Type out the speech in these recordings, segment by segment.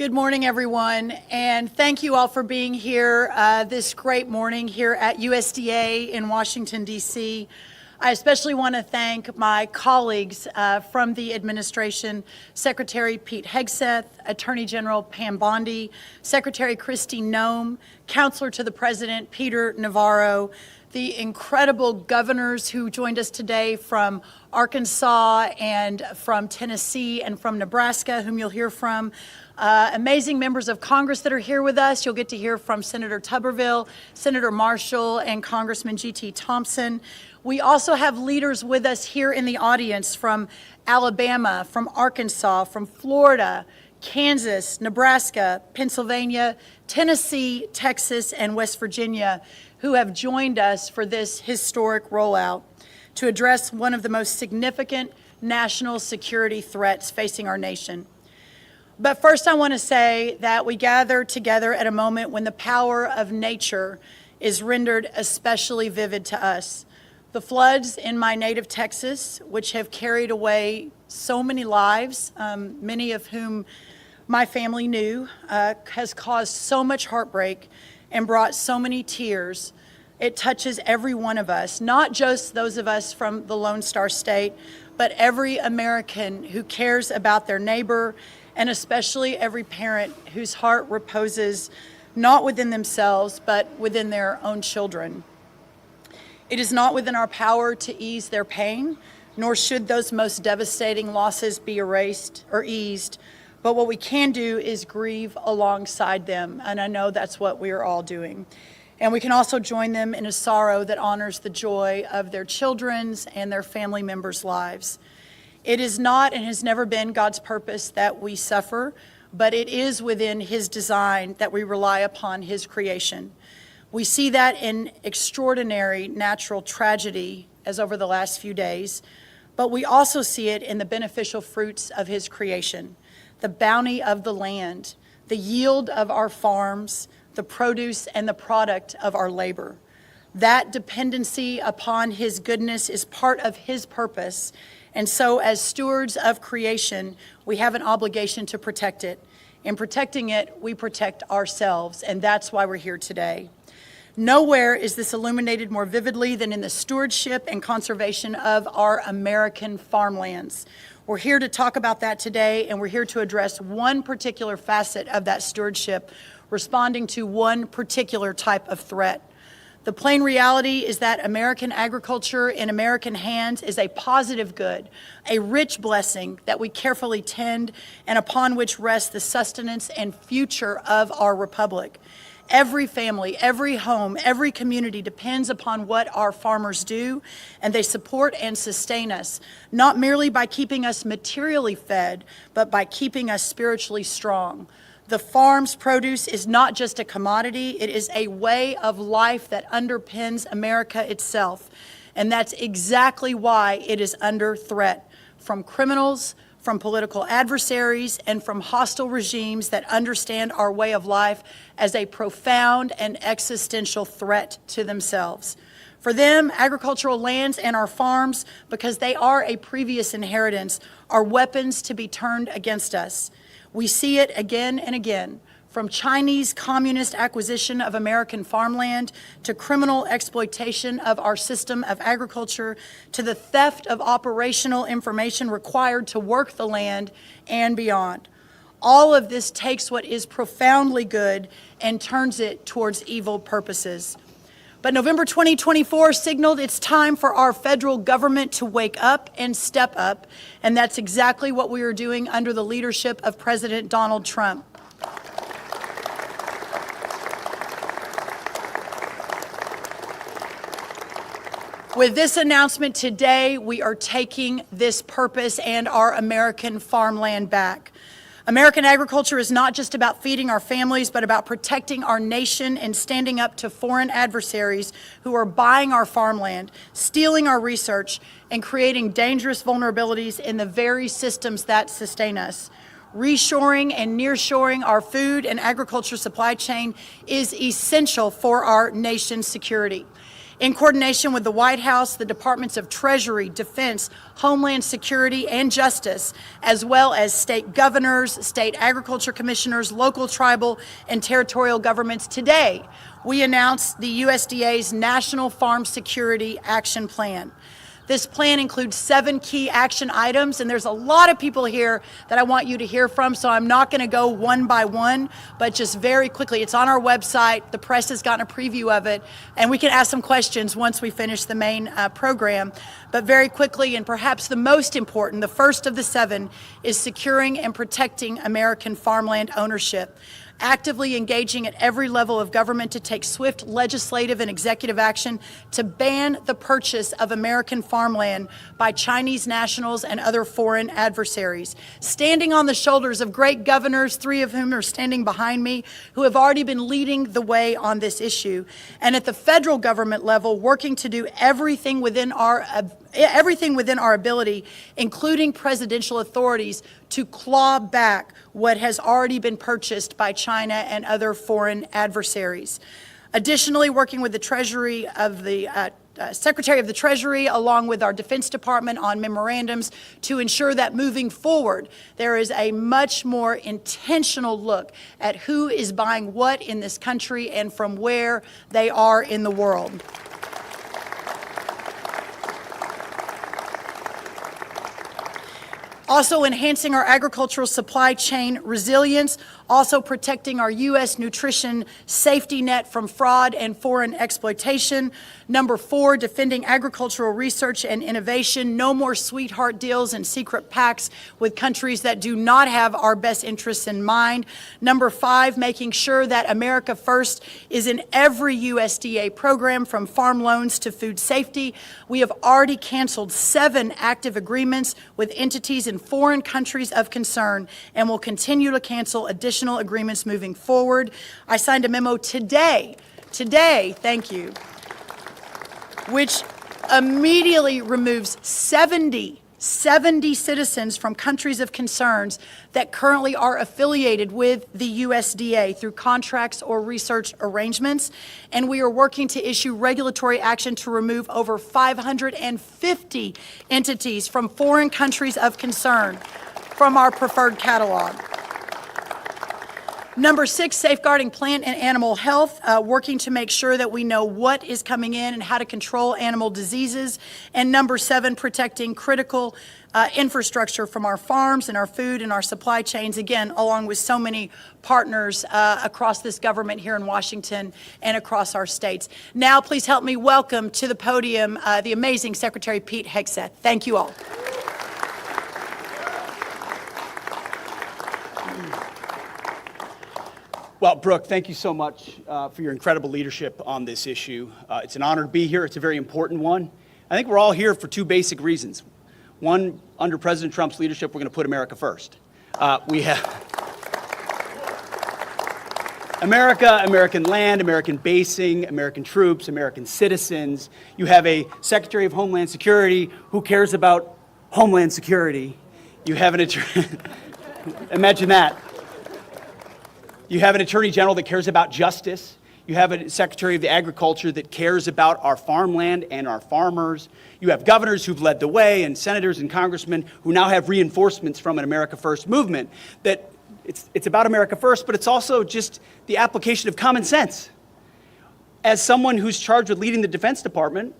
Good morning, everyone, and thank you all for being here this great morning here at USDA in Washington, D.C. I especially want to thank my colleagues from the administration, Secretary Pete Hegseth, Attorney General Pam Bondi, Secretary Kristi Noem, Counselor to the President Peter Navarro, the incredible governors who joined us today from Arkansas and from Tennessee and from Nebraska, whom you'll hear from. Amazing members of Congress that are here with us. You'll get to hear from Senator Tuberville, Senator Marshall, and Congressman G.T. Thompson. We also have leaders with us here in the audience from Alabama, from Arkansas, from Florida, Kansas, Nebraska, Pennsylvania, Tennessee, Texas, and West Virginia, who have joined us for this historic rollout to address one of the most significant national security threats facing our nation. But first, I want to say that we gather together at a moment when the power of nature is rendered especially vivid to us. The floods in my native Texas, which have carried away so many lives, many of whom my family knew, has caused so much heartbreak and brought so many tears. It touches every one of us, not just those of us from the Lone Star State, but every American who cares about their neighbor, and especially every parent whose heart reposes not within themselves, but within their own children. It is not within our power to ease their pain, nor should those most devastating losses be erased or eased, but what we can do is grieve alongside them, and I know that's what we are all doing. And we can also join them in a sorrow that honors the joy of their children's and their family members' lives. It is not and has never been God's purpose that we suffer, but it is within His design that we rely upon His creation. We see that in extraordinary natural tragedy as over the last few days, but we also see it in the beneficial fruits of His creation, the bounty of the land, the yield of our farms, the produce and the product of our labor. That dependency upon His goodness is part of His purpose, and so as stewards of creation, we have an obligation to protect it. In protecting it, we protect ourselves, and that's why we're here today. Nowhere is this illuminated more vividly than in the stewardship and conservation of our American farmlands. We're here to talk about that today, and we're here to address one particular facet of that stewardship, responding to one particular type of threat. The plain reality is that American agriculture in American hands is a positive good, a rich blessing that we carefully tend and upon which rests the sustenance and future of our republic. Every family, every home, every community depends upon what our farmers do, and they support and sustain us, not merely by keeping us materially fed, but by keeping us spiritually strong. The farm's produce is not just a commodity, it is a way of life that underpins America itself. And that's exactly why it is under threat from criminals, from political adversaries, and from hostile regimes that understand our way of life as a profound and existential threat to themselves. For them, agricultural lands and our farms, because they are a previous inheritance, are weapons to be turned against us. We see it again and again, from Chinese communist acquisition of American farmland to criminal exploitation of our system of agriculture to the theft of operational information required to work the land and beyond. All of this takes what is profoundly good and turns it towards evil purposes. But November 2024 signaled it's time for our federal government to wake up and step up, and that's exactly what we are doing under the leadership of President Donald Trump. With this announcement today, we are taking this purpose and our American farmland back. American agriculture is not just about feeding our families, but about protecting our nation and standing up to foreign adversaries who are buying our farmland, stealing our research, and creating dangerous vulnerabilities in the very systems that sustain us. Reshoring and nearshoring our food and agriculture supply chain is essential for our nation's security. In coordination with the White House, the Departments of Treasury, Defense, Homeland Security, and Justice, as well as state governors, state agriculture commissioners, local, tribal, and territorial governments, today we announced the USDA's National Farm Security Action Plan. This plan includes 7 key action items, and there's a lot of people here that I want you to hear from, so I'm not going to go one by one, but just very quickly. It's on our website. The press has gotten a preview of it, and we can ask some questions once we finish the main program. But very quickly, and perhaps the most important, the first of the 7, is securing and protecting American farmland ownership. Actively engaging at every level of government to take swift legislative and executive action to ban the purchase of American farmland by Chinese nationals and other foreign adversaries. Standing on the shoulders of great governors, 3 of whom are standing behind me, who have already been leading the way on this issue. And at the federal government level, working to do everything within our ability, including presidential authorities, to claw back what has already been purchased by China and other foreign adversaries. Additionally, working with the Treasury of the Secretary of the Treasury, along with our Defense Department, on memorandums to ensure that moving forward, there is a much more intentional look at who is buying what in this country and from where they are in the world. Also enhancing our agricultural supply chain resilience, also protecting our U.S. nutrition safety net from fraud and foreign exploitation. Number 4, defending agricultural research and innovation. No more sweetheart deals and secret pacts with countries that do not have our best interests in mind. Number 5, making sure that America First is in every USDA program, from farm loans to food safety. We have already canceled 7 active agreements with entities in foreign countries of concern and will continue to cancel additional agreements moving forward. I signed a memo today, thank you, which immediately removes 70 citizens from countries of concerns that currently are affiliated with the USDA through contracts or research arrangements. And we are working to issue regulatory action to remove over 550 entities from foreign countries of concern from our preferred catalog. Number 6, safeguarding plant and animal health, working to make sure that we know what is coming in and how to control animal diseases. And number 7, protecting critical infrastructure from our farms and our food and our supply chains, again, along with so many partners across this government here in Washington and across our states. Now, please help me welcome to the podium the amazing Secretary Pete Hegseth. Thank you all. Well, Brooke, thank you so much for your incredible leadership on this issue. It's an honor to be here. It's a very important one. I think we're all here for 2 basic reasons. One, under President Trump's leadership, we're going to put America first. We have America, American land, American basing, American troops, American citizens. You have a Secretary of Homeland Security who cares about Homeland Security. You have an attorney, imagine that. You have an Attorney General that cares about justice. You have a Secretary of the Agriculture that cares about our farmland and our farmers. You have governors who've led the way, and senators and congressmen who now have reinforcements from an America First movement that it's about America First, but it's also just the application of common sense. As someone who's charged with leading the Defense Department,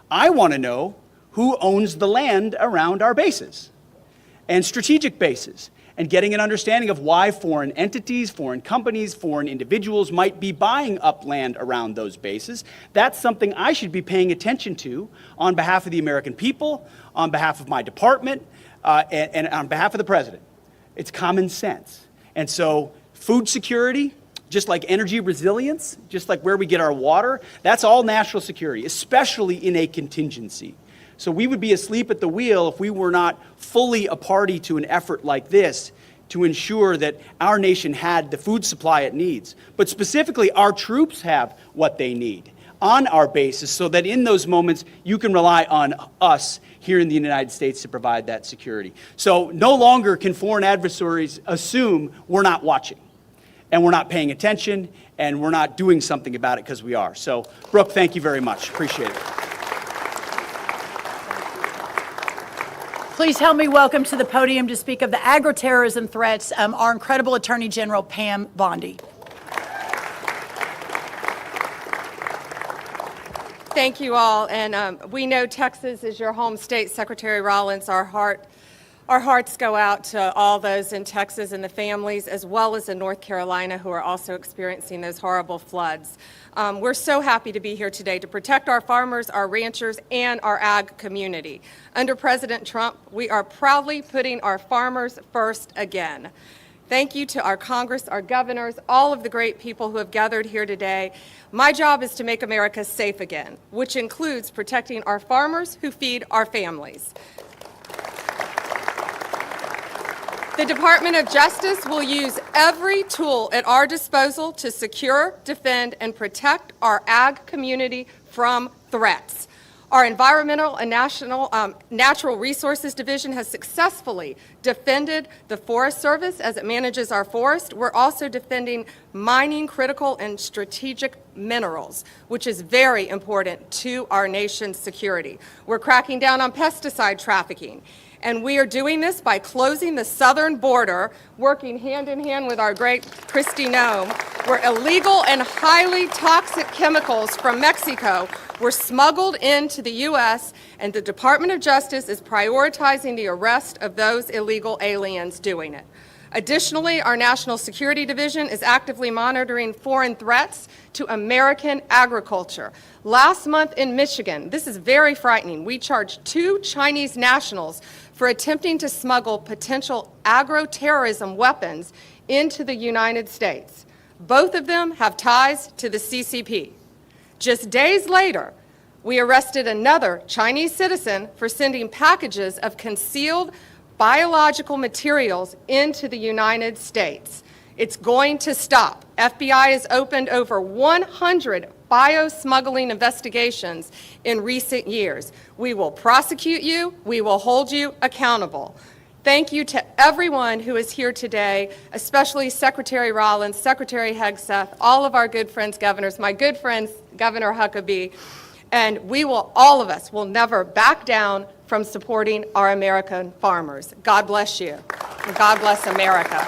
I want to know who owns the land around our bases and strategic bases, and getting an understanding of why foreign entities, foreign companies, foreign individuals might be buying up land around those bases. That's something I should be paying attention to on behalf of the American people, on behalf of my department, and on behalf of the president. It's common sense. And so food security, just like energy resilience, just like where we get our water, that's all national security, especially in a contingency. So we would be asleep at the wheel if we were not fully a party to an effort like this to ensure that our nation had the food supply it needs. But specifically, our troops have what they need on our bases so that in those moments, you can rely on us here in the United States to provide that security. So no longer can foreign adversaries assume we're not watching. and we're not paying attention, and we're not doing something about it because we are. So, Brooke, thank you very much. Appreciate it. Please help me welcome to the podium to speak of the agri-terrorism threats our incredible Attorney General Pam Bondi. Thank you all, and we know Texas is your home state. Secretary Rollins, our hearts go out to all those in Texas and the families, as well as in North Carolina, who are also experiencing those horrible floods. We're so happy to be here today to protect our farmers, our ranchers, and our ag community. Under President Trump, we are proudly putting our farmers first again. Thank you to our Congress, our governors, all of the great people who have gathered here today. My job is to make America safe again, which includes protecting our farmers who feed our families. The Department of Justice will use every tool at our disposal to secure, defend, and protect our ag community from threats. Our Environmental and Natural Resources Division has successfully defended the Forest Service as it manages our forest. We're also defending mining critical and strategic minerals, which is very important to our nation's security. We're cracking down on pesticide trafficking. And we are doing this by closing the southern border, working hand in hand with our great Kristi Noem, where illegal and highly toxic chemicals from Mexico were smuggled into the U.S., and the Department of Justice is prioritizing the arrest of those illegal aliens doing it. Additionally, our National Security Division is actively monitoring foreign threats to American agriculture. Last month in Michigan, this is very frightening, we charged 2 Chinese nationals for attempting to smuggle potential agro-terrorism weapons into the United States. Both of them have ties to the CCP. Just days later, we arrested another Chinese citizen for sending packages of concealed biological materials into the United States. It's going to stop. FBI has opened over 100 bio-smuggling investigations in recent years. We will prosecute you. We will hold you accountable. Thank you to everyone who is here today, especially Secretary Rollins, Secretary Hegseth, all of our good friends governors, my good friends Governor Huckabee, and we will, all of us, will never back down from supporting our American farmers. God bless you, and God bless America.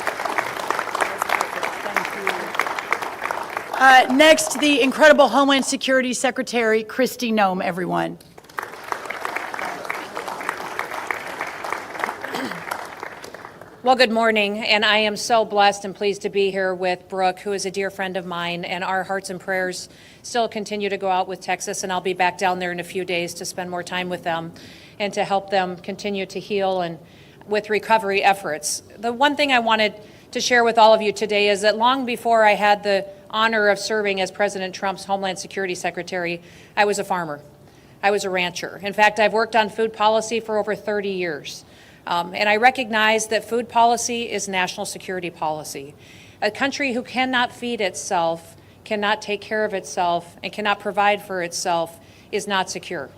Next, the incredible Homeland Security Secretary Kristi Noem, everyone. Well, good morning, and I am so blessed and pleased to be here with Brooke, who is a dear friend of mine, and our hearts and prayers still continue to go out with Texas, and I'll be back down there in a few days to spend more time with them and to help them continue to heal and with recovery efforts. The one thing I wanted to share with all of you today is that long before I had the honor of serving as President Trump's Homeland Security Secretary, I was a farmer. I was a rancher. In fact, I've worked on food policy for over 30 years. And I recognize that food policy is national security policy. A country who cannot feed itself, cannot take care of itself, and cannot provide for itself is not secure.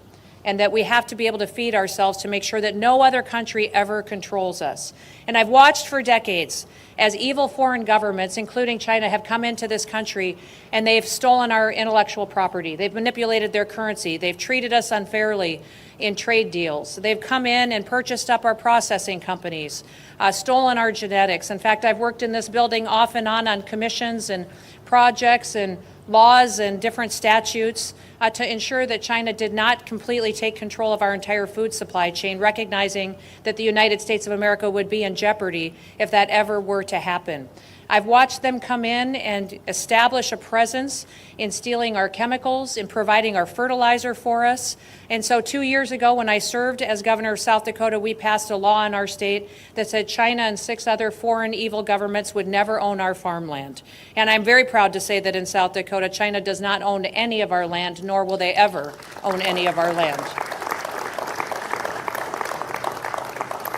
And that we have to be able to feed ourselves to make sure that no other country ever controls us. And I've watched for decades as evil foreign governments, including China, have come into this country and they've stolen our intellectual property. They've manipulated their currency. They've treated us unfairly in trade deals. They've come in and purchased up our processing companies, stolen our genetics. In fact, I've worked in this building off and on commissions and projects and laws and different statutes to ensure that China did not completely take control of our entire food supply chain, recognizing that the United States of America would be in jeopardy if that ever were to happen. I've watched them come in and establish a presence in stealing our chemicals, in providing our fertilizer for us. And so 2 years ago, when I served as governor of South Dakota, we passed a law in our state that said China and 6 other foreign evil governments would never own our farmland. And I'm very proud to say that in South Dakota, China does not own any of our land, nor will they ever own any of our land.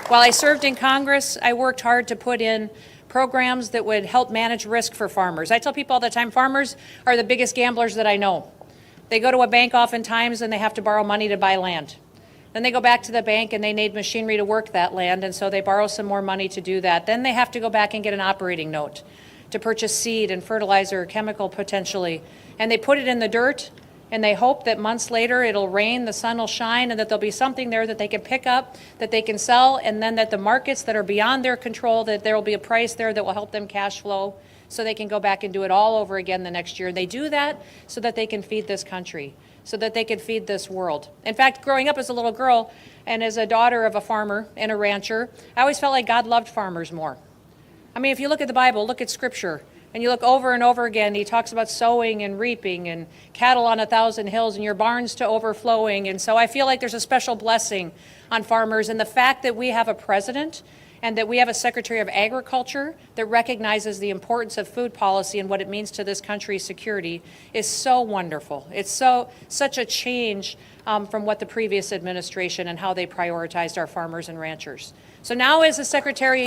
While I served in Congress, I worked hard to put in programs that would help manage risk for farmers. I tell people all the time, farmers are the biggest gamblers that I know. They go to a bank oftentimes and they have to borrow money to buy land. Then they go back to the bank and they need machinery to work that land, and so they borrow some more money to do that. Then they have to go back and get an operating note to purchase seed and fertilizer, chemical potentially, and they put it in the dirt, and they hope that months later it'll rain, the sun will shine, and that there'll be something there that they can pick up, that they can sell, and then that the markets that are beyond their control, that there will be a price there that will help them cash flow so they can go back and do it all over again the next year. And they do that so that they can feed this country, so that they can feed this world. In fact, growing up as a little girl and as a daughter of a farmer and a rancher, I always felt like God loved farmers more. I mean, if you look at the Bible, look at Scripture, and you look over and over again, he talks about sowing and reaping and cattle on 1,000 hills and your barns to overflowing. And so I feel like there's a special blessing on farmers. And the fact that we have a president and that we have a Secretary of Agriculture that recognizes the importance of food policy and what it means to this country's security is so wonderful. It's such a change from what the previous administration and how they prioritized our farmers and ranchers. So now as the Secretary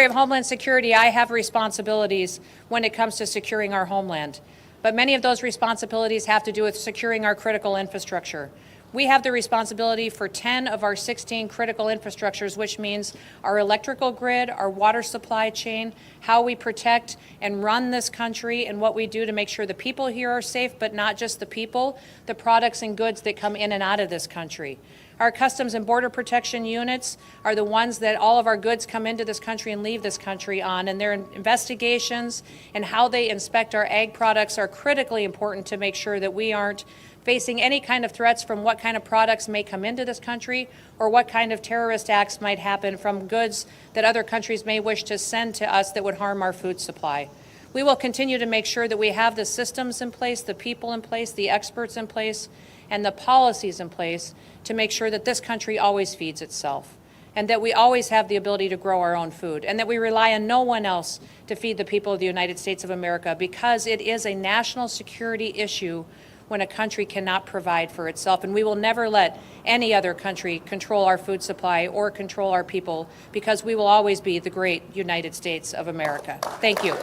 of Homeland Security, I have responsibilities when it comes to securing our homeland. But many of those responsibilities have to do with securing our critical infrastructure. We have the responsibility for 10 of our 16 critical infrastructures, which means our electrical grid, our water supply chain, how we protect and run this country, and what we do to make sure the people here are safe, but not just the people, the products and goods that come in and out of this country. Our Customs and Border Protection units are the ones that all of our goods come into this country and leave this country on, and their investigations and how they inspect our ag products are critically important to make sure that we aren't facing any kind of threats from what kind of products may come into this country or what kind of terrorist acts might happen from goods that other countries may wish to send to us that would harm our food supply. We will continue to make sure that we have the systems in place, the people in place, the experts in place, and the policies in place to make sure that this country always feeds itself, and that we always have the ability to grow our own food, and that we rely on no one else to feed the people of the United States of America, because it is a national security issue when a country cannot provide for itself. And we will never let any other country control our food supply or control our people, because we will always be the great United States of America. Thank you.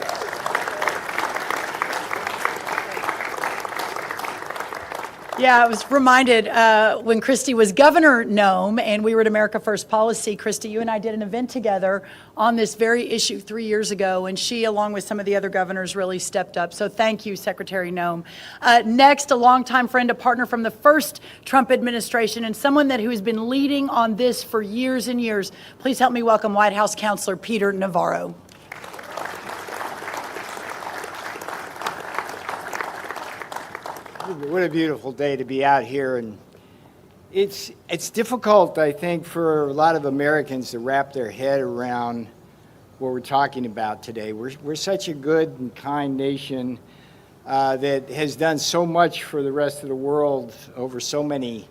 Yeah, I was reminded when Christy was Governor Nome and we were at America First Policy, Christy, you and I did an event together on this very issue 3 years ago, and she, along with some of the other governors, really stepped up. So thank you, Secretary Nome. Next, a longtime friend, a partner from the first Trump administration, and someone who has been leading on this for years and years. Please help me welcome White House Counselor Peter Navarro. What a beautiful day to be out here, and it's difficult, I think, for a lot of Americans to wrap their head around what we're talking about today. We're such a good and kind nation that has done so much for the rest of the world over so many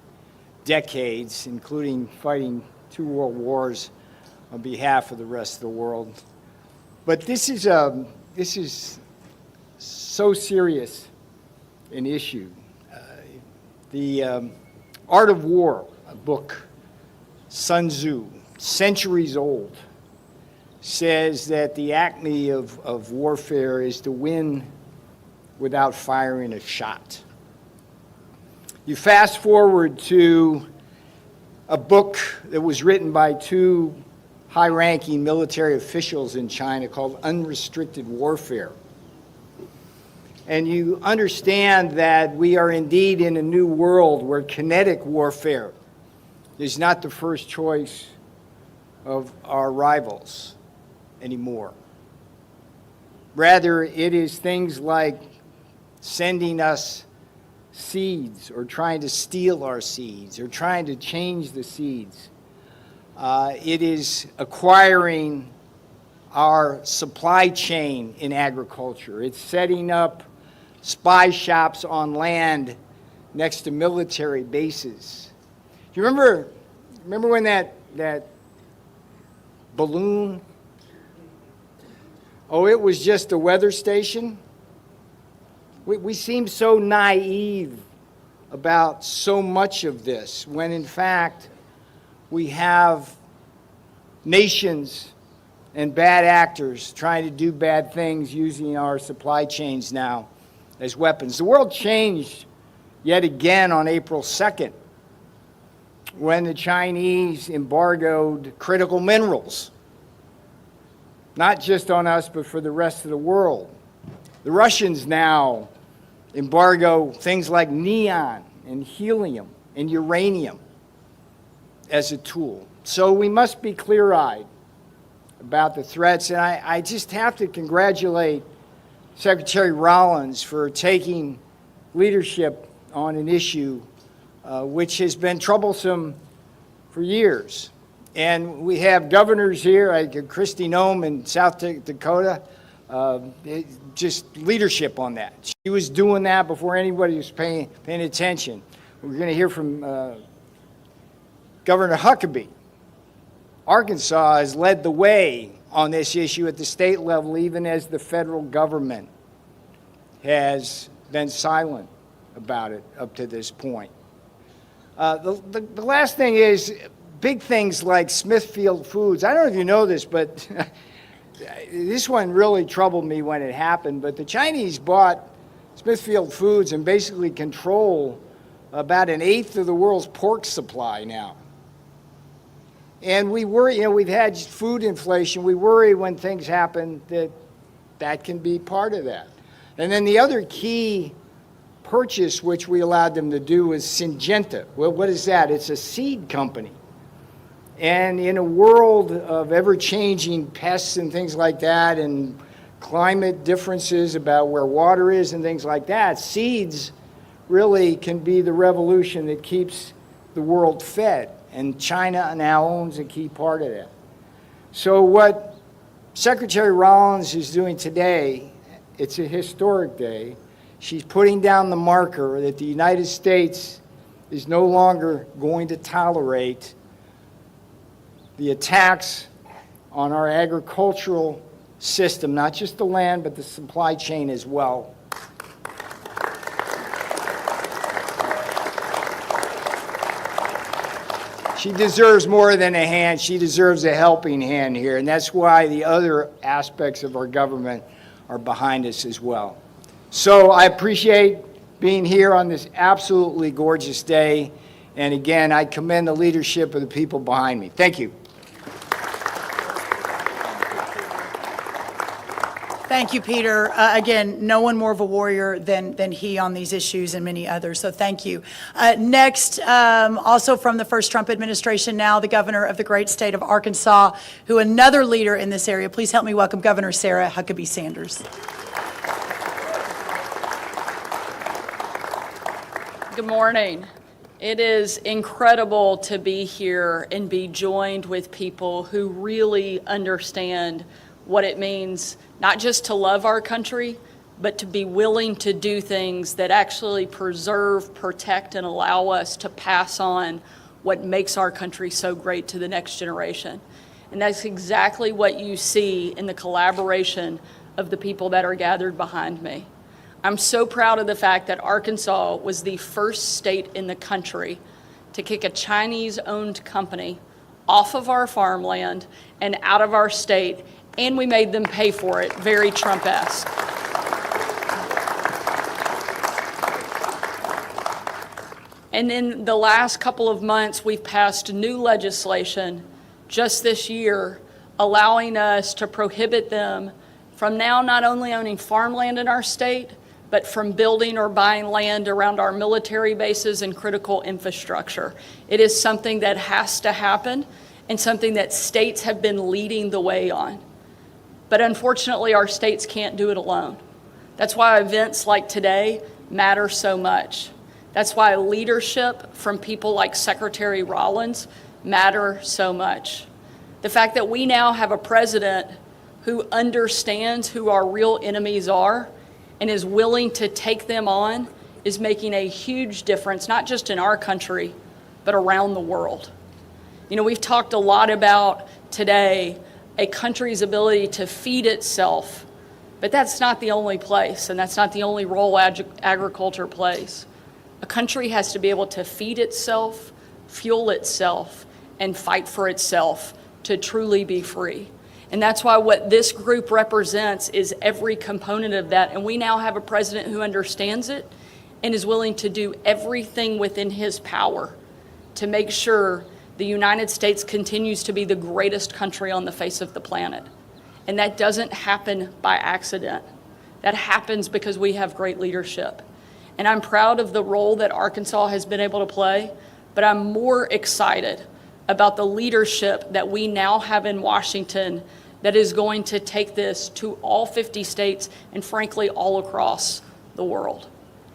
decades, including fighting 2 world wars on behalf of the rest of the world. But this is so serious an issue. The Art of War, a book, Sun Tzu, centuries old, says that the acme of warfare is to win without firing a shot. You fast forward to a book that was written by 2 high-ranking military officials in China called Unrestricted Warfare. And you understand that we are indeed in a new world where kinetic warfare is not the first choice of our rivals anymore. Rather, it is things like sending us seeds or trying to steal our seeds or trying to change the seeds. It is acquiring our supply chain in agriculture. It's setting up spy shops on land next to military bases. Do you remember when that balloon, it was just a weather station? We seem so naive about so much of this, when in fact we have nations and bad actors trying to do bad things using our supply chains now as weapons. The world changed yet again on April 2nd when the Chinese embargoed critical minerals, not just on us, but for the rest of the world. The Russians now embargo things like neon and helium and uranium as a tool. So we must be clear-eyed about the threats, and I just have to congratulate Secretary Rollins for taking leadership on an issue which has been troublesome for years. And we have governors here, like Kristi Noem in South Dakota, just leadership on that. She was doing that before anybody was paying attention. We're going to hear from Governor Huckabee. Arkansas has led the way on this issue at the state level, even as the federal government has been silent about it up to this point. The last thing is big things like Smithfield Foods. I don't know if you know this, but this one really troubled me when it happened. But the Chinese bought Smithfield Foods and basically control about 1/8 of the world's pork supply now. And we worry, we've had food inflation. We worry when things happen that can be part of that. And then the other key purchase which we allowed them to do was Syngenta. Well, what is that? It's a seed company. And in a world of ever-changing pests and things like that, and climate differences about where water is and things like that, seeds really can be the revolution that keeps the world fed. And China now owns a key part of that. So what Secretary Rollins is doing today, it's a historic day. She's putting down the marker that the United States is no longer going to tolerate the attacks on our agricultural system, not just the land, but the supply chain as well. She deserves more than a hand. She deserves a helping hand here, and that's why the other aspects of our government are behind us as well. So I appreciate being here on this absolutely gorgeous day, and again, I commend the leadership of the people behind me. Thank you. Thank you, Peter. Again, no one more of a warrior than he on these issues and many others, so thank you. Next, also from the first Trump administration now, the governor of the great state of Arkansas, who another leader in this area. Please help me welcome Governor Sarah Huckabee Sanders. Good morning. It is incredible to be here and be joined with people who really understand what it means not just to love our country, but to be willing to do things that actually preserve, protect, and allow us to pass on what makes our country so great to the next generation. And that's exactly what you see in the collaboration of the people that are gathered behind me. I'm so proud of the fact that Arkansas was the first state in the country to kick a Chinese-owned company off of our farmland and out of our state, and we made them pay for it, very Trump-esque. And in the last couple of months, we've passed new legislation just this year allowing us to prohibit them from now not only owning farmland in our state, but from building or buying land around our military bases and critical infrastructure. It is something that has to happen and something that states have been leading the way on. But unfortunately, our states can't do it alone. That's why events like today matter so much. That's why leadership from people like Secretary Rollins matter so much. The fact that we now have a president who understands who our real enemies are and is willing to take them on is making a huge difference, not just in our country, but around the world. You know, we've talked a lot about today a country's ability to feed itself, but that's not the only place, and that's not the only role agriculture plays. A country has to be able to feed itself, fuel itself, and fight for itself to truly be free. And that's why what this group represents is every component of that, and we now have a president who understands it and is willing to do everything within his power to make sure the United States continues to be the greatest country on the face of the planet. And that doesn't happen by accident. That happens because we have great leadership. And I'm proud of the role that Arkansas has been able to play, but I'm more excited about the leadership that we now have in Washington that is going to take this to all 50 states and frankly all across the world.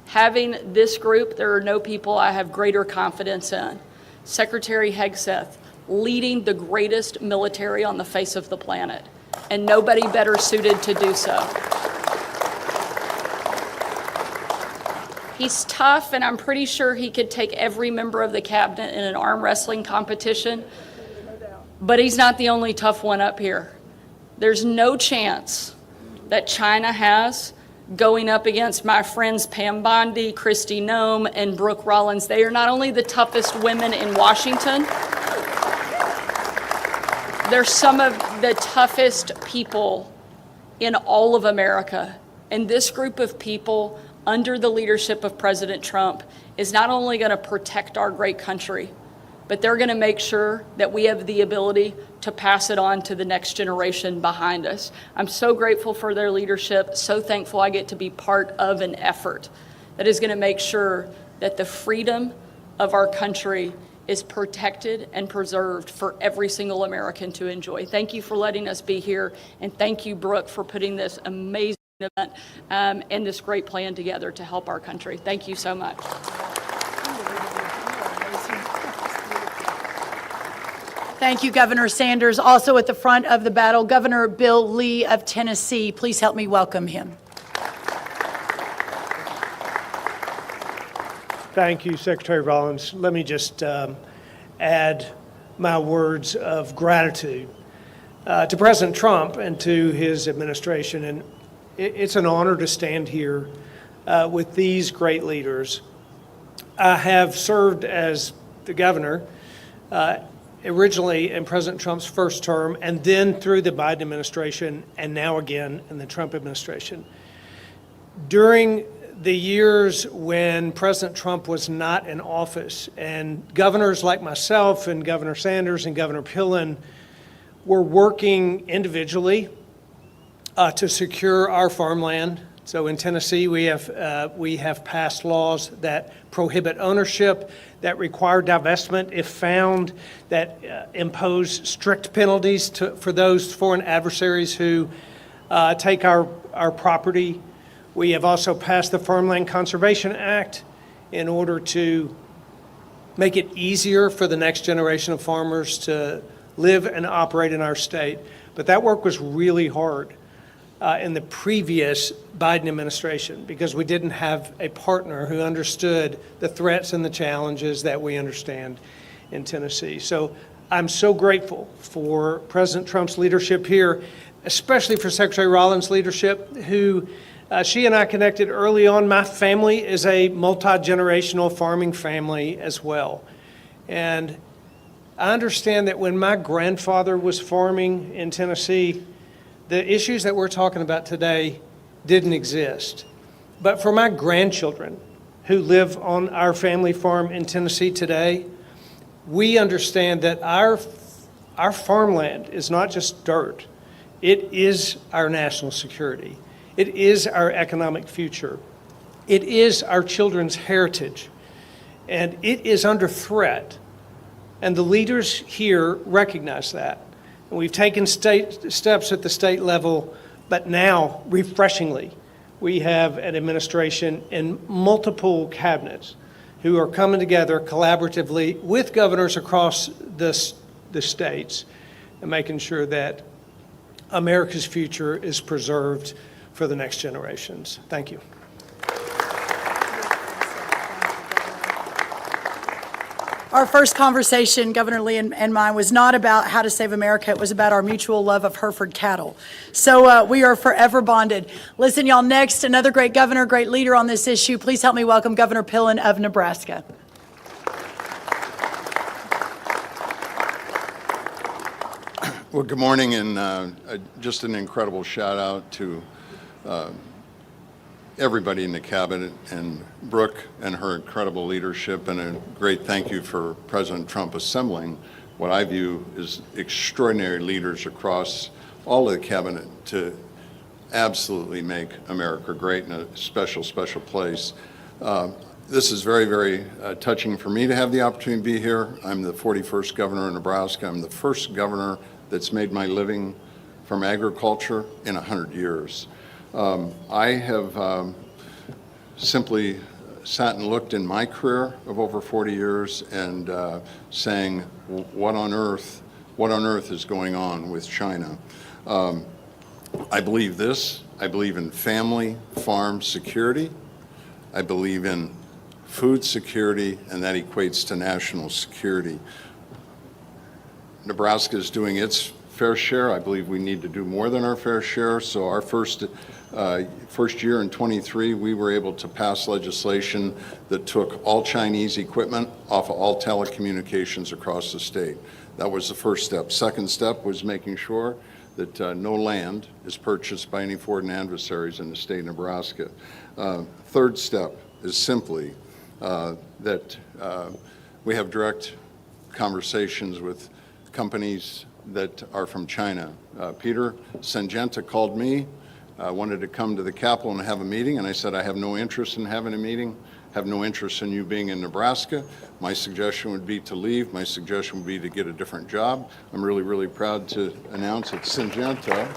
Having this group, there are no people I have greater confidence in. Secretary Hegseth, leading the greatest military on the face of the planet, and nobody better suited to do so. He's tough, and I'm pretty sure he could take every member of the cabinet in an arm wrestling competition, but he's not the only tough one up here. There's no chance that China has going up against my friends Pam Bondi, Kristi Noem, and Brooke Rollins. They are not only the toughest women in Washington, they're some of the toughest people in all of America. And this group of people, under the leadership of President Trump, is not only going to protect our great country, but they're going to make sure that we have the ability to pass it on to the next generation behind us. I'm so grateful for their leadership, so thankful I get to be part of an effort that is going to make sure that the freedom of our country is protected and preserved for every single American to enjoy. Thank you for letting us be here, and thank you, Brooke, for putting this amazing event and this great plan together to help our country. Thank you so much. Thank you, Governor Sanders. Also at the front of the battle, Governor Bill Lee of Tennessee. Please help me welcome him. Thank you, Secretary Rollins. Let me just add my words of gratitude to President Trump and to his administration. And it's an honor to stand here with these great leaders. I have served as the governor originally in President Trump's first term, and then through the Biden administration, and now again in the Trump administration. During the years when President Trump was not in office, and governors like myself and Governor Sanders and Governor Pillen were working individually to secure our farmland. So in Tennessee, we have passed laws that prohibit ownership, that require divestment if found, that impose strict penalties for those foreign adversaries who take our property. We have also passed the Farmland Conservation Act in order to make it easier for the next generation of farmers to live and operate in our state. But that work was really hard in the previous Biden administration because we didn't have a partner who understood the threats and the challenges that we understand in Tennessee. So I'm so grateful for President Trump's leadership here, especially for Secretary Rollins' leadership, who she and I connected early on. My family is a multi-generational farming family as well. And I understand that when my grandfather was farming in Tennessee, the issues that we're talking about today didn't exist. But for my grandchildren who live on our family farm in Tennessee today, we understand that our farmland is not just dirt. It is our national security. It is our economic future. It is our children's heritage. And it is under threat. And the leaders here recognize that. And we've taken steps at the state level, but now, refreshingly, we have an administration and multiple cabinets who are coming together collaboratively with governors across the states and making sure that America's future is preserved for the next generations. Thank you. Our first conversation, Governor Lee and mine, was not about how to save America. It was about our mutual love of Hereford cattle. So we are forever bonded. Listen, y'all, next, another great governor, great leader on this issue. Please help me welcome Governor Pillen of Nebraska. Well, good morning, and just an incredible shout out to everybody in the cabinet and Brooke and her incredible leadership, and a great thank you for President Trump assembling what I view as extraordinary leaders across all of the cabinet to absolutely make America great in a special, special place. This is very, very touching for me to have the opportunity to be here. I'm the 41st governor of Nebraska. I'm the first governor that's made my living from agriculture in 100 years. I have simply sat and looked in my career of over 40 years and saying, what on earth is going on with China? I believe this. I believe in family farm security. I believe in food security, and that equates to national security. Nebraska is doing its fair share. I believe we need to do more than our fair share. So our first year in 23, we were able to pass legislation that took all Chinese equipment off of all telecommunications across the state. That was the first step. Second step was making sure that no land is purchased by any foreign adversaries in the state of Nebraska. Third step is simply that we have direct conversations with companies that are from China. Peter Syngenta called me, wanted to come to the Capitol and have a meeting, and I said I have no interest in having a meeting, have no interest in you being in Nebraska. My suggestion would be to leave. My suggestion would be to get a different job. I'm really, really proud to announce that Syngenta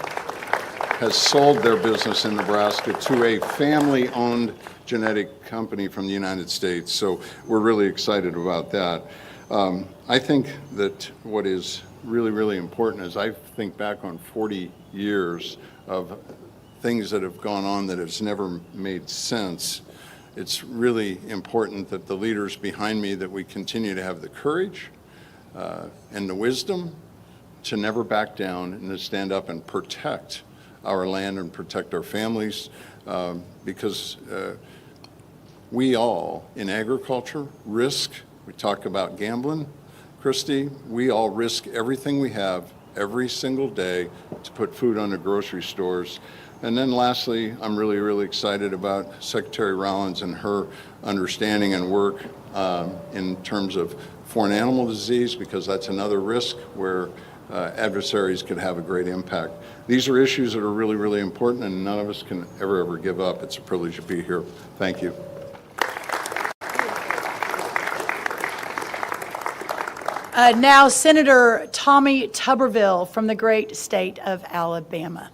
has sold their business in Nebraska to a family-owned genetic company from the United States. So we're really excited about that. I think that what is really, really important is I think back on 40 years of things that have gone on that has never made sense. It's really important that the leaders behind me, that we continue to have the courage and the wisdom to never back down and to stand up and protect our land and protect our families, because we all in agriculture risk. We talk about gambling, Christy, we all risk everything we have every single day to put food on the grocery stores. And then lastly, I'm really, really excited about Secretary Rollins and her understanding and work in terms of foreign animal disease, because that's another risk where adversaries could have a great impact. These are issues that are really, really important, and none of us can ever give up. It's a privilege to be here. Thank you. Now, Senator Tommy Tuberville from the great state of Alabama.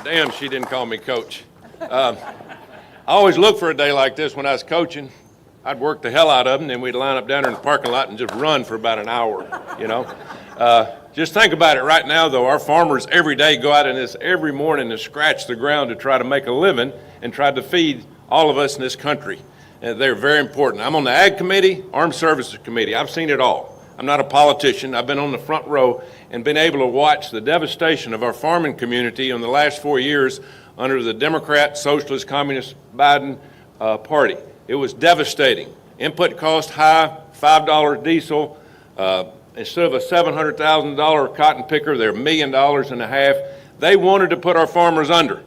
Damn, she didn't call me coach. I always look for a day like this when I was coaching. I'd work the hell out of them, then we'd line up down there in the parking lot and just run for about an hour, you know. Just think about it right now, though. Our farmers every day go out in this every morning to scratch the ground to try to make a living and try to feed all of us in this country. And they're very important. I'm on the Ag Committee, Armed Services Committee. I've seen it all. I'm not a politician. I've been on the front row and been able to watch the devastation of our farming community in the last 4 years under the Democrat, Socialist, Communist Biden party. It was devastating. Input cost high, $5 diesel. Instead of a $700,000 cotton picker, they're $1.5 million. They wanted to put our farmers under.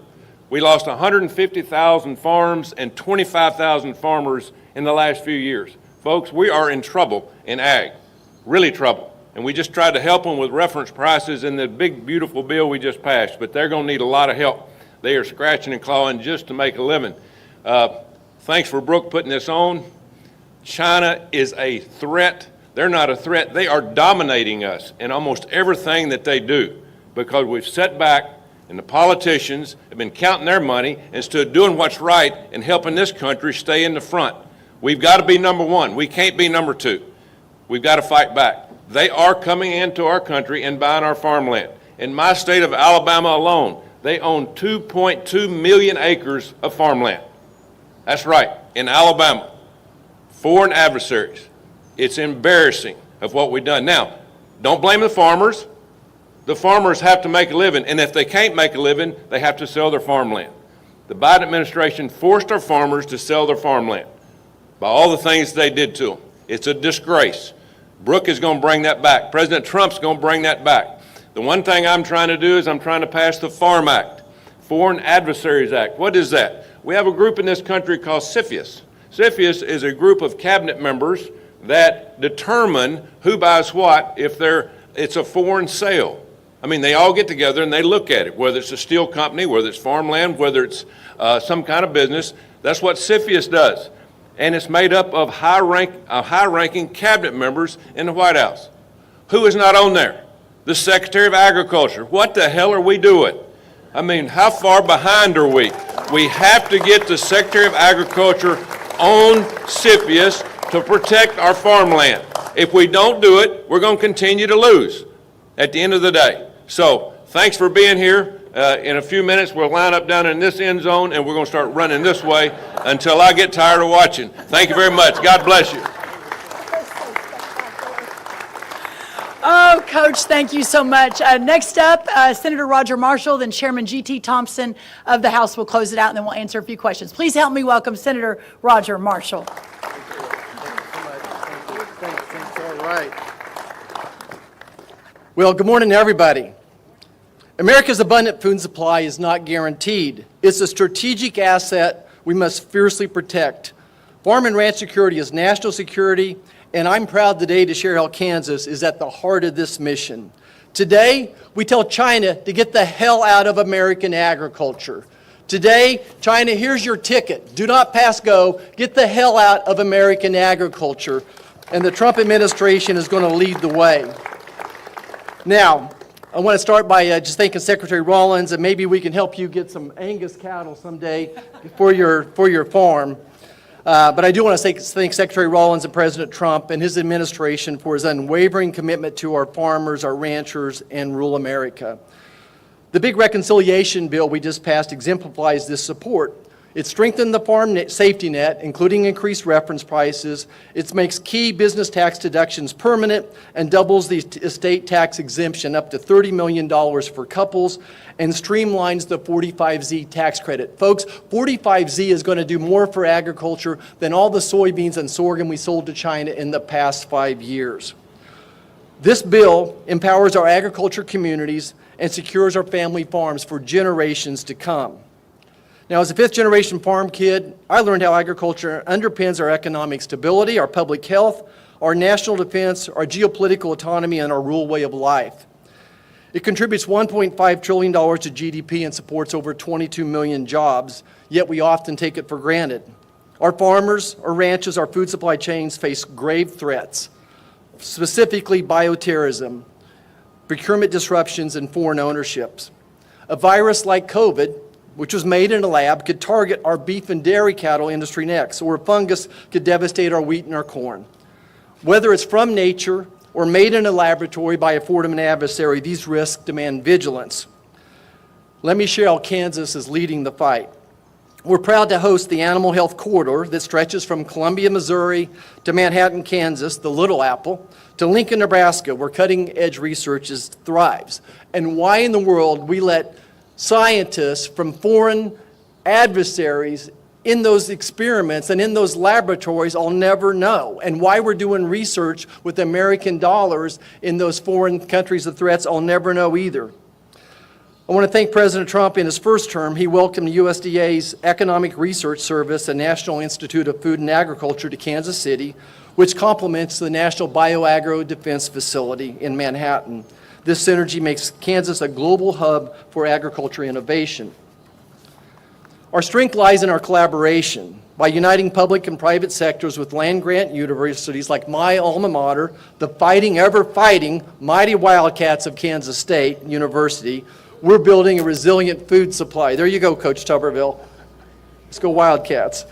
We lost 150,000 farms and 25,000 farmers in the last few years. Folks, we are in trouble in ag, really trouble. And we just tried to help them with reference prices in the big, beautiful bill we just passed, but they're going to need a lot of help. They are scratching and clawing just to make a living. Thanks for Brooke putting this on. China is a threat. They're not a threat. They are dominating us in almost everything that they do, because we've set back and the politicians have been counting their money instead of doing what's right and helping this country stay in the front. We've got to be number one. We can't be number two. We've got to fight back. They are coming into our country and buying our farmland. In my state of Alabama alone, they own 2.2 million acres of farmland. That's right, in Alabama. Foreign adversaries. It's embarrassing of what we've done. Now, don't blame the farmers. The farmers have to make a living, and if they can't make a living, they have to sell their farmland. The Biden administration forced our farmers to sell their farmland by all the things they did to them. It's a disgrace. Brooke is going to bring that back. President Trump's going to bring that back. The one thing I'm trying to do is I'm trying to pass the Farm Act, Foreign Adversaries Act. What is that? We have a group in this country called CFIUS. CFIUS is a group of cabinet members that determine who buys what if it's a foreign sale. I mean, they all get together and they look at it, whether it's a steel company, whether it's farmland, whether it's some kind of business. That's what CFIUS does. And it's made up of high-ranking cabinet members in the White House. Who is not on there? The Secretary of Agriculture. What the hell are we doing? I mean, how far behind are we? We have to get the Secretary of Agriculture on CFIUS to protect our farmland. If we don't do it, we're going to continue to lose at the end of the day. So thanks for being here. In a few minutes, we'll line up down in this end zone, and we're going to start running this way until I get tired of watching. Thank you very much. God bless you. Oh, Coach, thank you so much. Next up, Senator Roger Marshall, then Chairman G.T. Thompson of the House will close it out, and then we'll answer a few questions. Please help me welcome Senator Roger Marshall. Thanks. All right. Well, good morning, everybody. America's abundant food supply is not guaranteed. It's a strategic asset we must fiercely protect. Farm and ranch security is national security, and I'm proud today to share how Kansas is at the heart of this mission. Today, we tell China to get the hell out of American agriculture. Today, China, here's your ticket. Do not pass go. Get the hell out of American agriculture. And the Trump administration is going to lead the way. Now, I want to start by just thanking Secretary Rollins, and maybe we can help you get some Angus cattle someday for your farm. But I do want to thank Secretary Rollins and President Trump and his administration for his unwavering commitment to our farmers, our ranchers, and rural America. The big reconciliation bill we just passed exemplifies this support. It strengthened the farm safety net, including increased reference prices. It makes key business tax deductions permanent and doubles the estate tax exemption up to $30 million for couples and streamlines the 45Z tax credit. Folks, 45Z is going to do more for agriculture than all the soybeans and sorghum we sold to China in the past 5 years. This bill empowers our agriculture communities and secures our family farms for generations to come. Now, as a fifth-generation farm kid, I learned how agriculture underpins our economic stability, our public health, our national defense, our geopolitical autonomy, and our rural way of life. It contributes $1.5 trillion to GDP and supports over 22 million jobs, yet we often take it for granted. Our farmers, our ranches, our food supply chains face grave threats, specifically bioterrorism, procurement disruptions, and foreign ownerships. A virus like COVID, which was made in a lab, could target our beef and dairy cattle industry next, or a fungus could devastate our wheat and our corn. Whether it's from nature or made in a laboratory by a foreign adversary, these risks demand vigilance. Let me share how Kansas is leading the fight. We're proud to host the Animal Health Corridor that stretches from Columbia, Missouri to Manhattan, Kansas, the Little Apple, to Lincoln, Nebraska, where cutting-edge research thrives. And why in the world we let scientists from foreign adversaries in those experiments and in those laboratories, I'll never know. And why we're doing research with American dollars in those foreign countries of threats, I'll never know either. I want to thank President Trump. In his first term, he welcomed USDA's Economic Research Service and National Institute of Food and Agriculture to Kansas City, which complements the National Bioagro Defense Facility in Manhattan. This synergy makes Kansas a global hub for agriculture innovation. Our strength lies in our collaboration. By uniting public and private sectors with land-grant universities like my alma mater, the fighting, ever-fighting, mighty Wildcats of Kansas State University, we're building a resilient food supply. There you go, Coach Tuberville. Let's go Wildcats.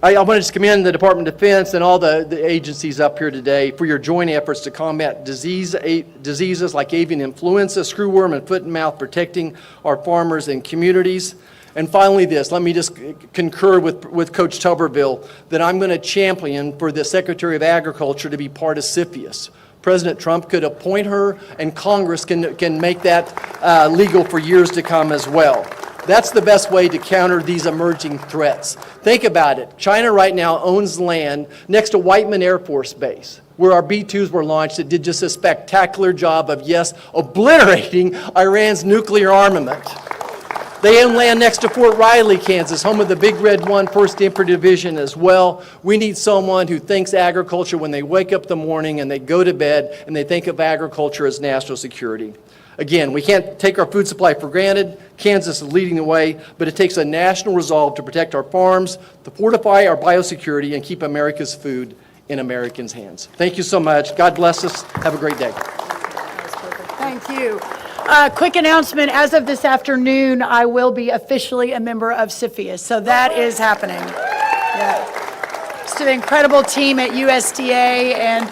I want to commend the Department of Defense and all the agencies up here today for your joint efforts to combat diseases like avian influenza, screwworm, and foot and mouth, protecting our farmers and communities. And finally this, let me just concur with Coach Tuberville that I'm going to champion for the Secretary of Agriculture to be part of CFIUS. President Trump could appoint her, and Congress can make that legal for years to come as well. That's the best way to counter these emerging threats. Think about it. China right now owns land next to Whiteman Air Force Base, where our B-2s were launched that did just a spectacular job of, yes, obliterating Iran's nuclear armament. They own land next to Fort Riley, Kansas, home of the Big Red 1 1st Infantry Division as well. We need someone who thinks agriculture when they wake up in the morning and they go to bed and they think of agriculture as national security. Again, we can't take our food supply for granted. Kansas is leading the way, but it takes a national resolve to protect our farms, to fortify our biosecurity, and keep America's food in Americans' hands. Thank you so much. God bless us. Have a great day. Thank you. Quick announcement, as of this afternoon, I will be officially a member of CFIUS, so that is happening. Yeah. Just an incredible team at USDA and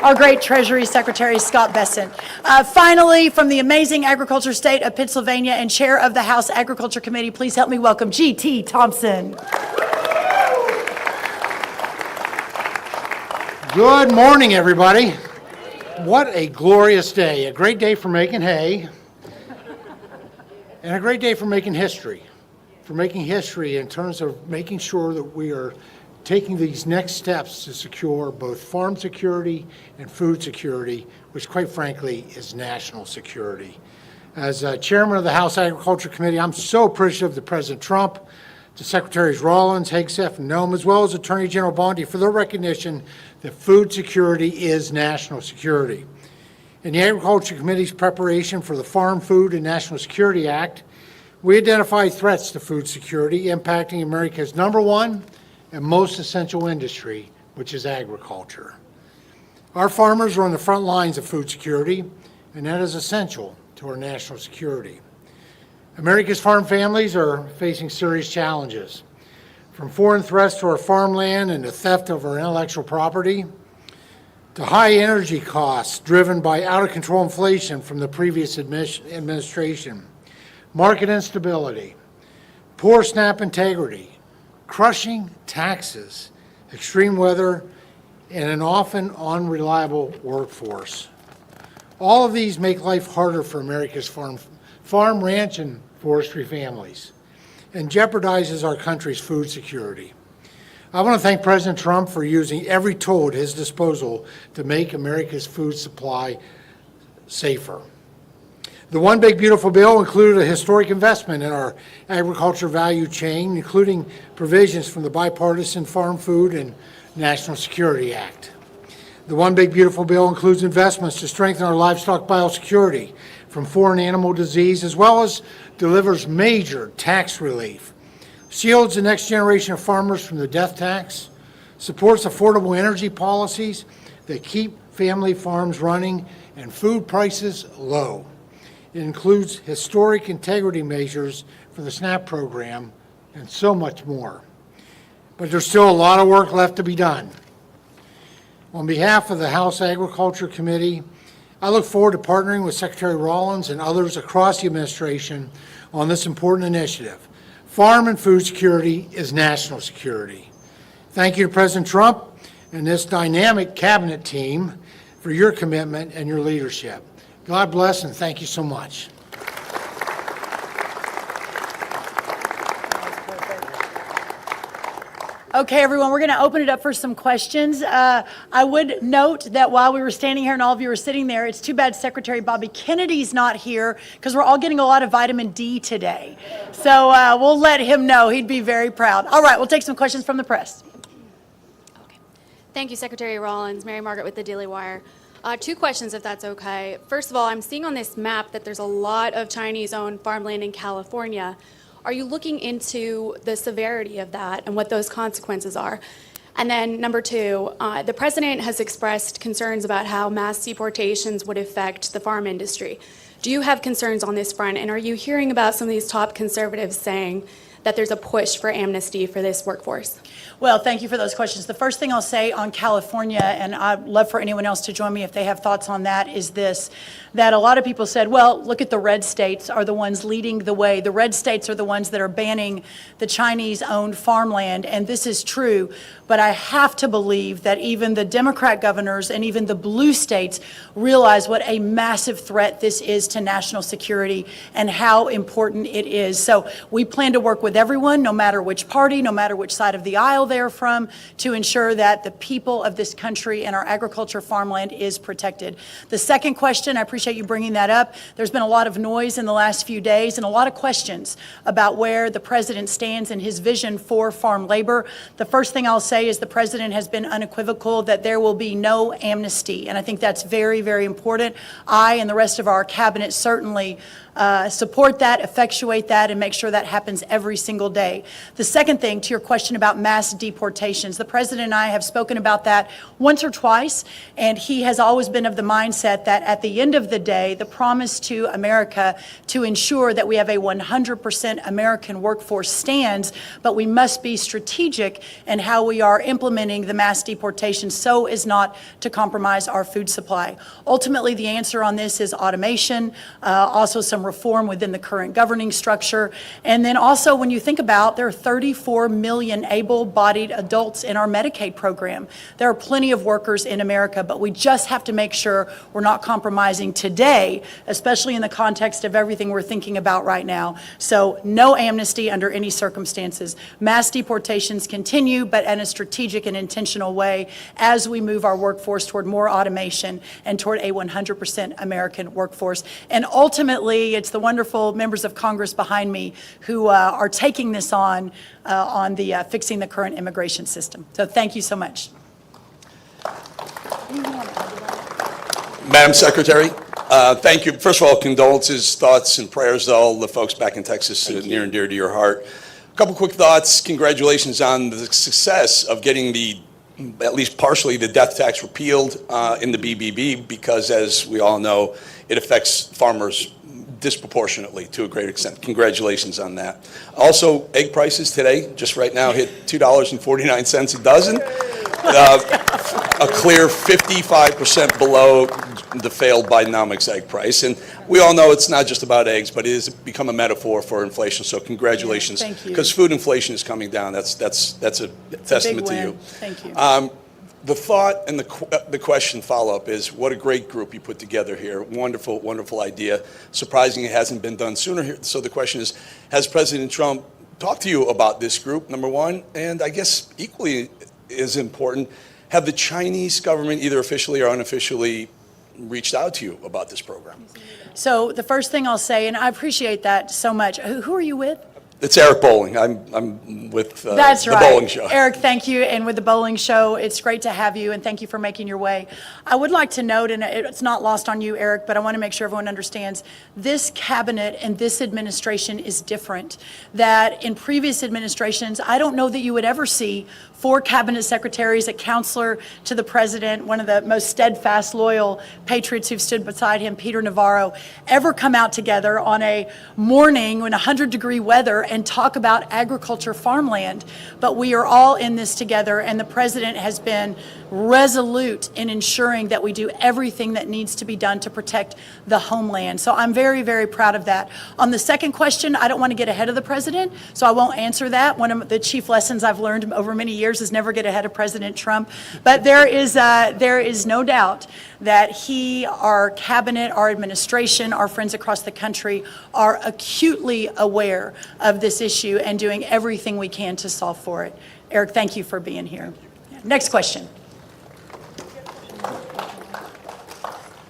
our great Treasury Secretary, Scott Bessent. Finally, from the amazing agriculture state of Pennsylvania and Chair of the House Agriculture Committee, please help me welcome G.T. Thompson. Good morning, everybody. What a glorious day. A great day for making hay, and a great day for making history. For making history in terms of making sure that we are taking these next steps to secure both farm security and food security, which quite frankly is national security. As chairman of the House Agriculture Committee, I'm so appreciative to President Trump, to Secretaries Rawlins, Hegseth, and Nome, as well as Attorney General Bondi for their recognition that food security is national security. In the Agriculture Committee's preparation for the Farm Food and National Security Act, we identified threats to food security impacting America's #1 and most essential industry, which is agriculture. Our farmers are on the front lines of food security, and that is essential to our national security. America's farm families are facing serious challenges, from foreign threats to our farmland and the theft of our intellectual property, to high energy costs driven by out-of-control inflation from the previous administration, market instability, poor SNAP integrity, crushing taxes, extreme weather, and an often unreliable workforce. All of these make life harder for America's farm, ranch, and forestry families, and jeopardizes our country's food security. I want to thank President Trump for using every tool at his disposal to make America's food supply safer. The One Big Beautiful Bill included a historic investment in our agriculture value chain, including provisions from the Bipartisan Farm Food and National Security Act. The One Big Beautiful Bill includes investments to strengthen our livestock biosecurity from foreign animal disease, as well as delivers major tax relief, shields the next generation of farmers from the death tax, supports affordable energy policies that keep family farms running and food prices low. It includes historic integrity measures for the SNAP program and so much more. But there's still a lot of work left to be done. On behalf of the House Agriculture Committee, I look forward to partnering with Secretary Rawlins and others across the administration on this important initiative. Farm and food security is national security. Thank you to President Trump and this dynamic cabinet team for your commitment and your leadership. God bless and thank you so much. Okay, everyone, we're going to open it up for some questions. I would note that while we were standing here and all of you were sitting there, it's too bad Secretary Bobby Kennedy's not here because we're all getting a lot of vitamin D today. So we'll let him know. He'd be very proud. All right, we'll take some questions from the press. Okay. Thank you, Secretary Rawlins. Mary Margaret with the Daily Wire. 2 questions, if that's okay. First of all, I'm seeing on this map that there's a lot of Chinese-owned farmland in California. Are you looking into the severity of that and what those consequences are? And then number 2, the president has expressed concerns about how mass deportations would affect the farm industry. Do you have concerns on this front? And are you hearing about some of these top conservatives saying that there's a push for amnesty for this workforce? Well, thank you for those questions. The first thing I'll say on California, and I'd love for anyone else to join me if they have thoughts on that, is this, that a lot of people said, well, look at the red states are the ones leading the way. The red states are the ones that are banning the Chinese-owned farmland, and this is true. But I have to believe that even the Democrat governors and even the blue states realize what a massive threat this is to national security and how important it is. So we plan to work with everyone, no matter which party, no matter which side of the aisle they're from, to ensure that the people of this country and our agriculture farmland is protected. The second question, I appreciate you bringing that up. There's been a lot of noise in the last few days and a lot of questions about where the president stands and his vision for farm labor. The first thing I'll say is the president has been unequivocal that there will be no amnesty, and I think that's very, very important. I and the rest of our cabinet certainly support that, effectuate that, and make sure that happens every single day. The second thing, to your question about mass deportations, the president and I have spoken about that once or twice, and he has always been of the mindset that at the end of the day, the promise to America to ensure that we have a 100% American workforce stands, but we must be strategic in how we are implementing the mass deportation so as not to compromise our food supply. Ultimately, the answer on this is automation, also some reform within the current governing structure. And then also, when you think about, there are 34 million able-bodied adults in our Medicaid program. There are plenty of workers in America, but we just have to make sure we're not compromising today, especially in the context of everything we're thinking about right now. So no amnesty under any circumstances. Mass deportations continue, but in a strategic and intentional way as we move our workforce toward more automation and toward a 100% American workforce. And ultimately, it's the wonderful members of Congress behind me who are taking this on the fixing the current immigration system. So thank you so much. Madam Secretary, thank you. First of all, condolences, thoughts, and prayers to all the folks back in Texas, near and dear to your heart. A couple quick thoughts. Congratulations on the success of getting at least partially, the death tax repealed in the BBB, because, as we all know, it affects farmers disproportionately to a great extent. Congratulations on that. Also, egg prices today, just right now, hit $2.49 a dozen. A clear 55% below the failed Bidenomics egg price. And we all know it's not just about eggs, but it has become a metaphor for inflation. So congratulations. Thank you. Because food inflation is coming down. That's a testament to you. Thank you. The thought and the question follow-up is, what a great group you put together here. Wonderful, wonderful idea. Surprising it hasn't been done sooner here. So the question is, has President Trump talked to you about this group, number one? And I guess equally as important, have the Chinese government, either officially or unofficially, reached out to you about this program? So the first thing I'll say, and I appreciate that so much. Who are you with? It's Eric Bowling. I'm with That's the right. Bowling Show. Eric, thank you. And with the Bowling Show, it's great to have you, and thank you for making your way. I would like to note, and it's not lost on you, Eric, but I want to make sure everyone understands, this cabinet and this administration is different. That in previous administrations, I don't know that you would ever see 4 cabinet secretaries, a counselor to the president, one of the most steadfast, loyal patriots who've stood beside him, Peter Navarro, ever come out together on a morning in 100-degree weather and talk about agriculture farmland. But we are all in this together, and the president has been resolute in ensuring that we do everything that needs to be done to protect the homeland. So I'm very, very proud of that. On the second question, I don't want to get ahead of the president, so I won't answer that. One of the chief lessons I've learned over many years is never get ahead of President Trump. But there is no doubt that he, our cabinet, our administration, our friends across the country are acutely aware of this issue and doing everything we can to solve for it. Eric, thank you for being here. Next question.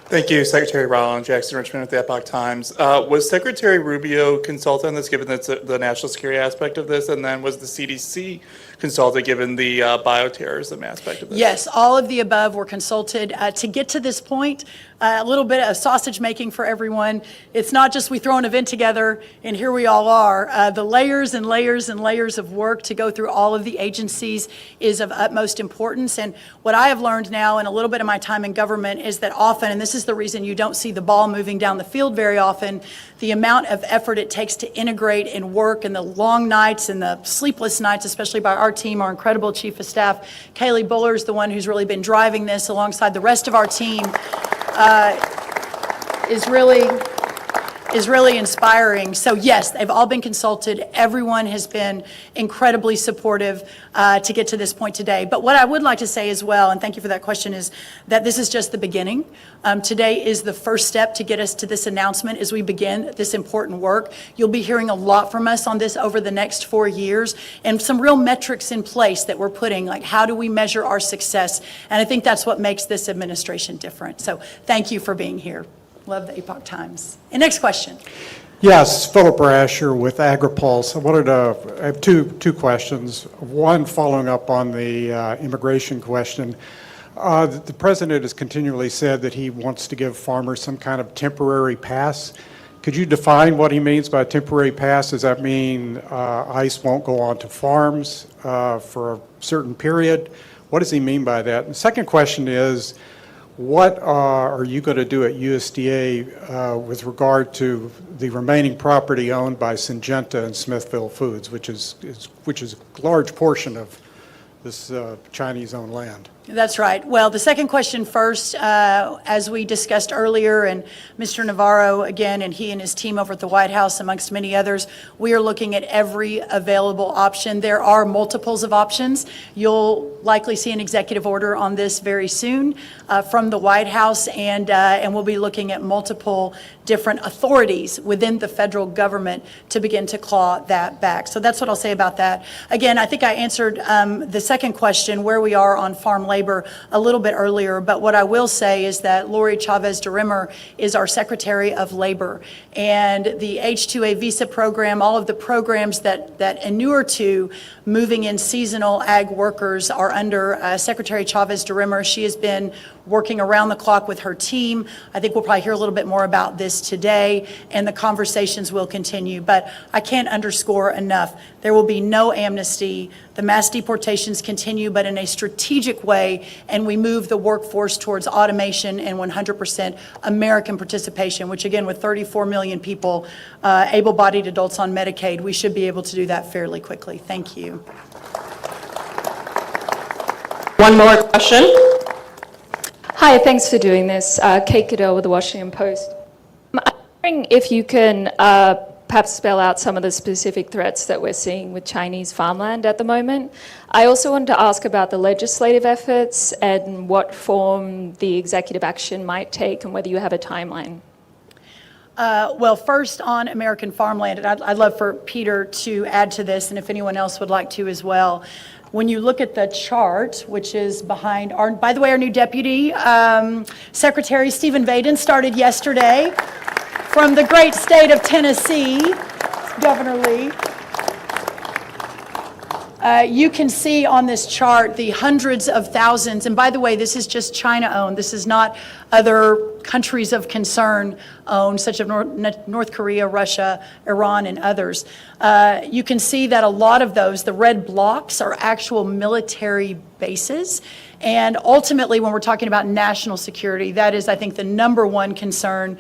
Thank you, Secretary Rollins. Jackson Richmond with the Epoch Times. Was Secretary Rubio consulted on this, given the national security aspect of this? And then was the CDC consulted, given the bioterrorism aspect of this? Yes, all of the above were consulted. To get to this point, a little bit of sausage making for everyone. It's not just we throw an event together and here we all are. The layers and layers and layers of work to go through all of the agencies is of utmost importance. And what I have learned now in a little bit of my time in government is that often, and this is the reason you don't see the ball moving down the field very often, the amount of effort it takes to integrate and work, and the long nights and the sleepless nights, especially by our team, our incredible Chief of Staff, Kaylee Buller, is the one who's really been driving this alongside the rest of our team, is really inspiring. So yes, they've all been consulted. Everyone has been incredibly supportive to get to this point today. But what I would like to say as well, and thank you for that question, is that this is just the beginning. Today is the first step to get us to this announcement as we begin this important work. You'll be hearing a lot from us on this over the next 4 years, and some real metrics in place that we're putting, like how do we measure our success? And I think that's what makes this administration different. So thank you for being here. Love the Epoch Times. And next question. Yes, Philip Brasher with AgriPulse. I have two questions. One, following up on the immigration question. The president has continually said that he wants to give farmers some kind of temporary pass. Could you define what he means by a temporary pass? Does that mean ICE won't go onto farms for a certain period? What does he mean by that? And the second question is, what are you going to do at USDA with regard to the remaining property owned by Syngenta and Smithfield Foods, which is a large portion of this Chinese-owned land? That's right. Well, the second question first, as we discussed earlier, and Mr. Navarro, again, and he and his team over at the White House, amongst many others, we are looking at every available option. There are multiples of options. You'll likely see an executive order on this very soon from the White House, and we'll be looking at multiple different authorities within the federal government to begin to claw that back. So that's what I'll say about that. Again, I think I answered the second question, where we are on farm labor, a little bit earlier, but what I will say is that Lori Chavez de Rimmer is our Secretary of Labor, and the H-2A visa program, all of the programs that inure to moving in seasonal ag workers are under Secretary Chavez de Rimmer. She has been working around the clock with her team. I think we'll probably hear a little bit more about this today, and the conversations will continue. But I can't underscore enough, there will be no amnesty. The mass deportations continue, but in a strategic way, and we move the workforce towards automation and 100% American participation, which again, with 34 million people, able-bodied adults on Medicaid, we should be able to do that fairly quickly. Thank you. One more question. Hi, thanks for doing this. Kate Goodell with the Washington Post. I'm wondering if you can perhaps spell out some of the specific threats that we're seeing with Chinese farmland at the moment. I also wanted to ask about the legislative efforts and what form the executive action might take and whether you have a timeline. Well, first on American farmland, and I'd love for Peter to add to this, and if anyone else would like to as well. When you look at the chart, which is behind our, by the way, our new Deputy Secretary Stephen Vaden started yesterday from the great state of Tennessee, Governor Lee. You can see on this chart the hundreds of thousands, and by the way, this is just China-owned. This is not other countries of concern owned, such as North Korea, Russia, Iran, and others. You can see that a lot of those, the red blocks, are actual military bases. And ultimately, when we're talking about national security, that is, I think, the number one concern,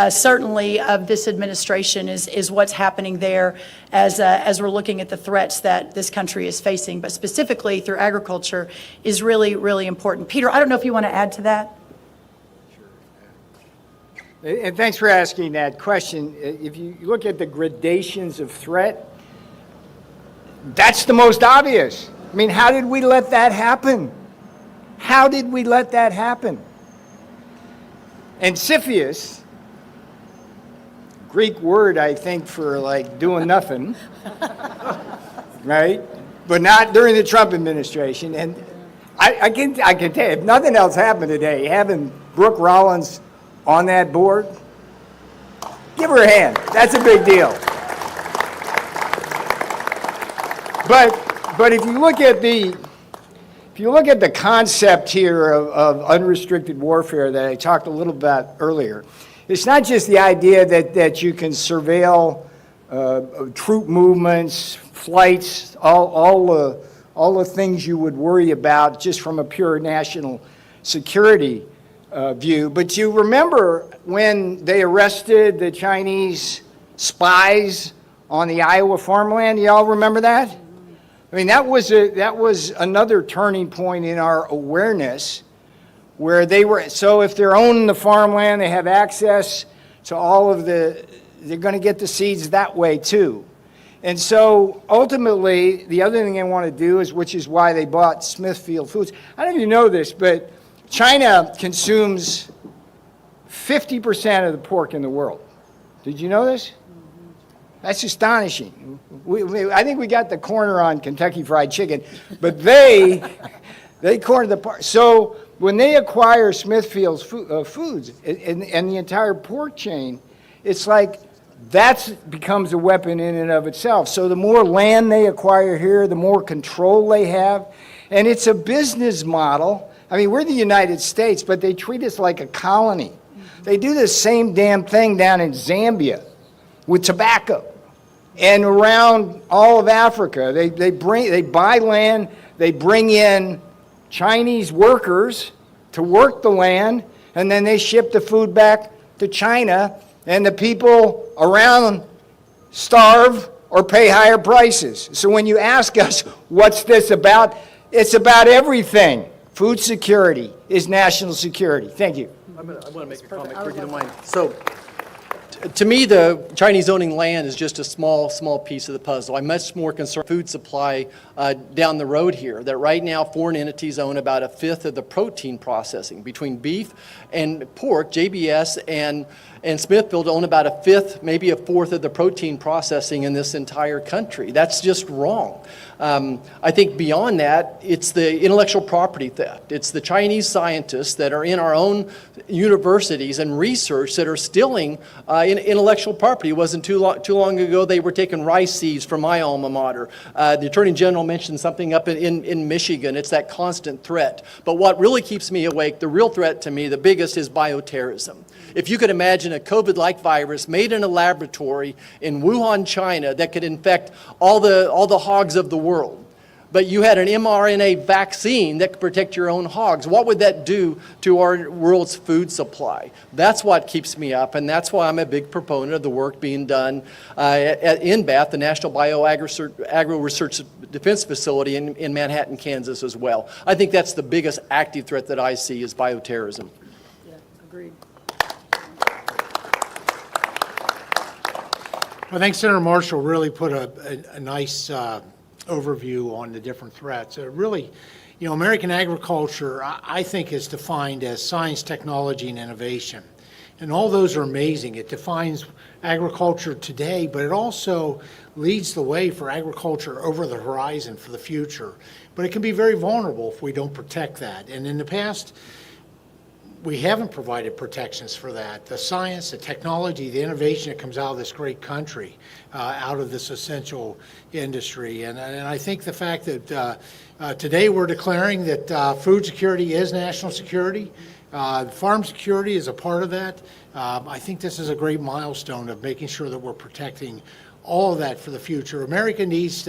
certainly of this administration, is what's happening there as we're looking at the threats that this country is facing, but specifically through agriculture is really, really important. Peter, I don't know if you want to add to that. And thanks for asking that question. If you look at the gradations of threat, that's the most obvious. I mean, how did we let that happen? How did we let that happen? And Siphius, Greek word, I think, for like doing nothing, right? But not during the Trump administration. And I can tell you, if nothing else happened today, having Brooke Rollins on that board, give her a hand. That's a big deal. But if you look at if you look at the concept here of unrestricted warfare that I talked a little about earlier, it's not just the idea that you can surveil troop movements, flights, all the things you would worry about just from a pure national security view. But you remember when they arrested the Chinese spies on the Iowa farmland? You all remember that? I mean, that was another turning point in our awareness, where they were, so if they're owning the farmland, they have access to all of they're going to get the seeds that way too. And so ultimately, the other thing they want to do is, which is why they bought Smithfield Foods. I don't know if you know this, but China consumes 50% of the pork in the world. Did you know this? That's astonishing. I think we got the corner on Kentucky Fried Chicken, but they cornered the part. So when they acquire Smithfield's Foods and the entire pork chain, it's like that becomes a weapon in and of itself. So the more land they acquire here, the more control they have. And it's a business model. I mean, we're the United States, but they treat us like a colony. They do the same damn thing down in Zambia with tobacco and around all of Africa. They buy land, they bring in Chinese workers to work the land, and then they ship the food back to China, and the people around starve or pay higher prices. So when you ask us, what's this about? It's about everything. Food security is national security. Thank you. I want to make a comment, if you don't mind. So, to me, the Chinese owning land is just a small piece of the puzzle. I'm much more concerned with food supply down the road here, that right now foreign entities own about a fifth of the protein processing. Between beef and pork, JBS and Smithfield own about a fifth, maybe a fourth of the protein processing in this entire country. That's just wrong. I think beyond that, it's the intellectual property theft. It's the Chinese scientists that are in our own universities and research that are stealing intellectual property. It wasn't too long ago they were taking rice seeds from my alma mater. The Attorney General mentioned something up in Michigan. It's that constant threat. But what really keeps me awake, the real threat to me, the biggest, is bioterrorism. If you could imagine a COVID-like virus made in a laboratory in Wuhan, China, that could infect all the hogs of the world, but you had an mRNA vaccine that could protect your own hogs, what would that do to our world's food supply? That's what keeps me up, and that's why I'm a big proponent of the work being done at NBAT, the National Agro Research Defense Facility in Manhattan, Kansas as well. I think that's the biggest active threat that I see is bioterrorism. Yeah, agreed. I think Senator Marshall really put a nice overview on the different threats. Really, you know, American agriculture, I think, is defined as science, technology, and innovation. And all those are amazing. It defines agriculture today, but it also leads the way for agriculture over the horizon for the future. But it can be very vulnerable if we don't protect that. And in the past, we haven't provided protections for that. The science, the technology, the innovation that comes out of this great country, out of this essential industry. And I think the fact that today we're declaring that food security is national security, farm security is a part of that. I think this is a great milestone of making sure that we're protecting all of that for the future. America needs,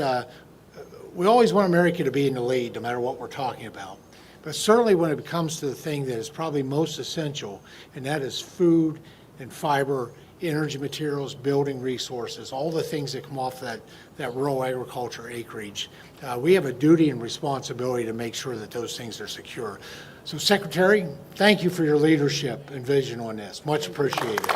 we always want America to be in the lead, no matter what we're talking about. But certainly when it comes to the thing that is probably most essential, and that is food and fiber, energy materials, building resources, all the things that come off that rural agriculture acreage, we have a duty and responsibility to make sure that those things are secure. So, Secretary, thank you for your leadership and vision on this. Much appreciated.